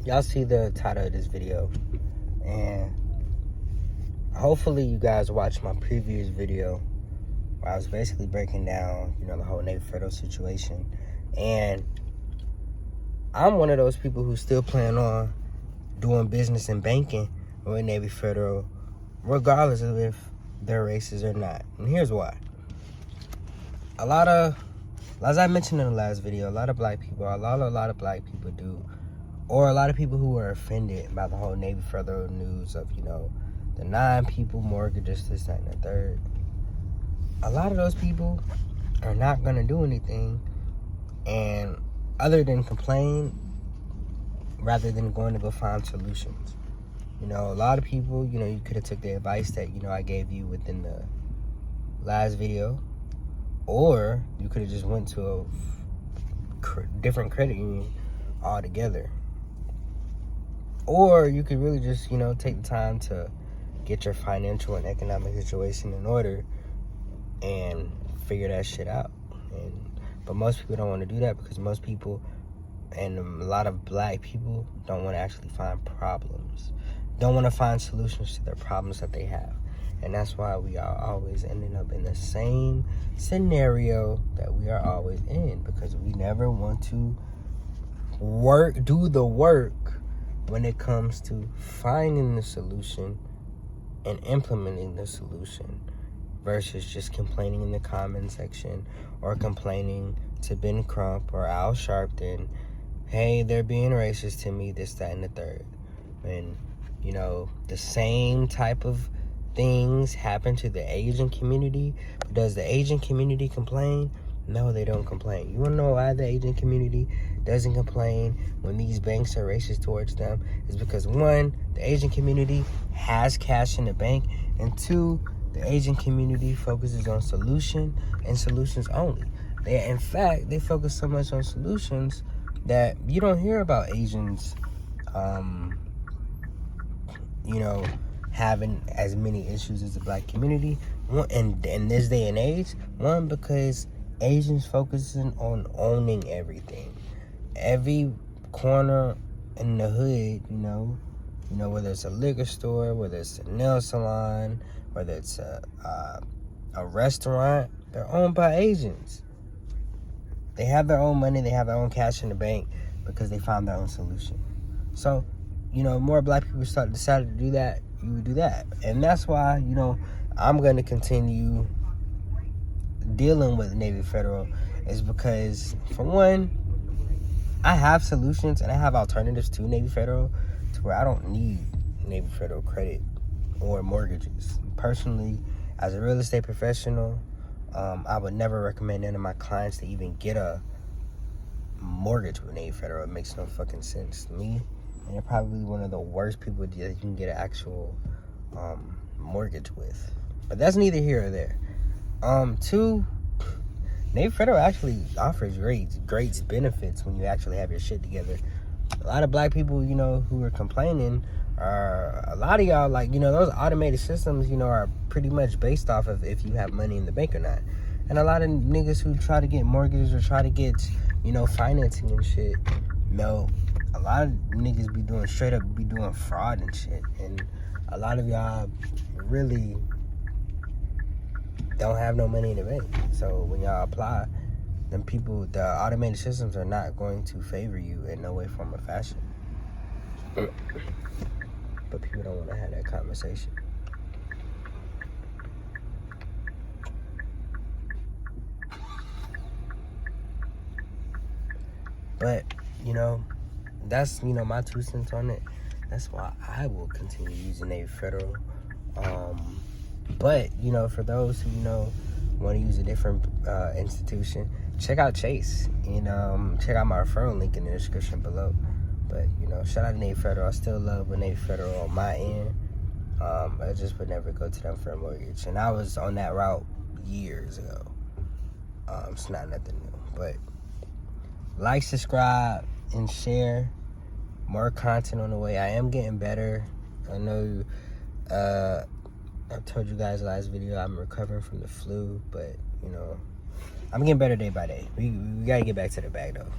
y'all see the title of this video, and hopefully you guys watched my previous video where I was basically breaking down, the whole Navy Federal situation. And I'm one of those people who still plan on doing business in banking with Navy Federal, regardless of if they're racist or not. And here's why. As I mentioned in the last video, a lot of black people do, or a lot of people who are offended by the whole Navy Federal news of, the 9 people mortgages, this, that, and the third. A lot of those people are not going to do anything and other than complain rather than going to go find solutions. A lot of people, you could have took the advice that, I gave you within the last video, or you could have just went to a different credit union altogether. Or you could really just, take the time to get your financial and economic situation in order and figure that shit out. But most people don't want to do that because most people, and a lot of black people, don't want to actually find problems. Don't want to find solutions to their problems that they have. And that's why we are always ending up in the same scenario that we are always in, because we never want to do the work when it comes to finding the solution and implementing the solution, versus just complaining in the comment section or complaining to Ben Crump or Al Sharpton, hey, they're being racist to me, this, that, and the third. And, the same type of things happen to the Asian community. Does the Asian community complain? No, they don't complain. You want to know why the Asian community doesn't complain when these banks are racist towards them? It's because, 1, the Asian community has cash in the bank, and 2, the Asian community focuses on solution and solutions only. In fact, they focus so much on solutions that you don't hear about Asians, having as many issues as the black community. And in this day and age, 1, because Asians focusing on owning everything. Every corner in the hood, whether it's a liquor store, whether it's a nail salon, whether it's a restaurant, they're owned by Asians. They have their own money, they have their own cash in the bank because they found their own solution. So, more black people decided to do that, you would do that. And that's why, I'm going to continue dealing with Navy Federal, is because, for 1, I have solutions and I have alternatives to Navy Federal to where I don't need Navy Federal credit or mortgages. Personally, as a real estate professional, I would never recommend any of my clients to even get a mortgage with Navy Federal. It makes no fucking sense to me. And they're probably one of the worst people that you can get an actual mortgage with. But that's neither here or there. 2, Navy Federal actually offers great benefits when you actually have your shit together. A lot of black people, who are complaining, are a lot of y'all, those automated systems, are pretty much based off of if you have money in the bank or not. And a lot of niggas who try to get mortgages or try to get, financing and shit, a lot of niggas be doing fraud and shit. And a lot of y'all really don't have no money in the bank. So when y'all apply, the automated systems are not going to favor you in no way, form, or fashion. But people don't want to have that conversation. But, that's, my 2 cents on it. That's why I will continue using Navy Federal. But, for those who, want to use a different institution, check out Chase. Check out my referral link in the description below. But, shout out to Navy Federal. I still love with Navy Federal on my end. I just would never go to them for a mortgage. And I was on that route years ago. It's not nothing new. But like, subscribe, and share. More content on the way. I am getting better. I know I told you guys last video I'm recovering from the flu. But, I'm getting better day by day. We got to get back to the bag, though.